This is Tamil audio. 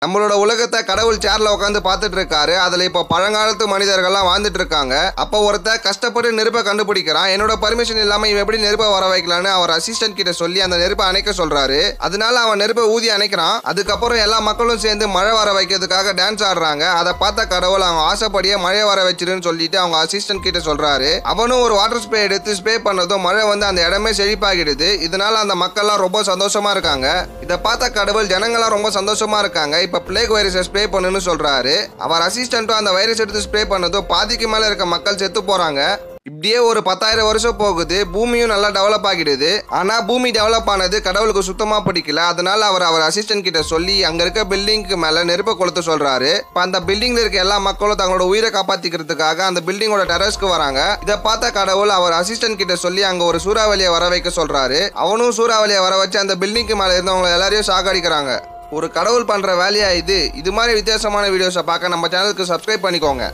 நம்மளோட உலகத்தை கடவுள் சேர்ல உட்காந்து பார்த்துட்டு இருக்காரு. அதுல இப்போ பழங்காலத்து மனிதர்கள்லாம் வாழ்ந்துட்டு இருக்காங்க. அப்போ ஒருத்தர் கஷ்டப்பட்டு நெருப்பை கண்டுபிடிக்கிறான். என்னோட பர்மிஷன் இல்லாம இவன் எப்படி நெருப்பை வர வைக்கலான்னு அவர் அசிஸ்டன்ட் கிட்ட சொல்லி அந்த நெருப்பை அணைக்க சொல்றாரு. அதனால அவன் நெருப்பை ஊதி அணைக்கிறான். அதுக்கப்புறம் எல்லா மக்களும் சேர்ந்து மழை வர வைக்கிறதுக்காக டான்ஸ் ஆடுறாங்க. அதை பார்த்த கடவுள் அவங்க ஆசைப்படியே மழை வர வச்சிருன்னு சொல்லிட்டு அவங்க அசிஸ்டன்ட் கிட்ட சொல்றாரு. அவனும் ஒரு வாட்டர் ஸ்ப்ரே எடுத்து ஸ்ப்ரே பண்ணதும் மழை வந்து அந்த இடமே செழிப்பாகிடுது. இதனால அந்த மக்கள்லாம் ரொம்ப சந்தோஷமா இருக்காங்க. இதை பார்த்த கடவுள் ஜனங்கள்லாம் ரொம்ப சந்தோஷமா இருக்காங்க. இப்ப பிளேக் வைரஸை ஸ்ப்ரே பண்ணுன்னு சொல்றாரு. அவர் அசிஸ்டன்ட்டும் அந்த வைரஸ் எடுத்து ஸ்ப்ரே பண்ணதும் பாதிக்கு மேல இருக்க மக்கள் செத்து போறாங்க. இப்படியே ஒரு 10,000 வருஷம் போகுது. பூமியும் நல்லா டெவலப் ஆகிடுது. ஆனா பூமி டெவலப் ஆனது கடவுளுக்கு சுத்தமா பிடிக்கல. அதனால அவர் அசிஸ்டன்ட் கிட்ட சொல்லி அங்க இருக்க பில்டிங்க்கு மேல நெருப்பை கொளுத்த சொல்றாரு. இப்ப அந்த பில்டிங்ல இருக்க எல்லா மக்களும் தங்களோட உயிரை காப்பாத்திக்கிறதுக்காக அந்த பில்டிங்கோட டெரஸ்க்கு வராங்க. இதை பார்த்த கடவுள் அவர் அசிஸ்டன்ட் கிட்ட சொல்லி அங்க ஒரு சூறாவளியை வர வைக்க சொல்றாரு. அவனும் சூறாவளியை வர வச்சு அந்த பில்டிங்க்கு மேல இருந்தவங்க எல்லாரையும் சாகடிக்கிறாங்க. ஒரு கடவுள் பண்ற வேலையா இது மாதிரி வித்தியாசமான வீடியோஸை பார்க்க நம்ம சேனலுக்கு சப்ஸ்கிரைப் பண்ணிக்கோங்க.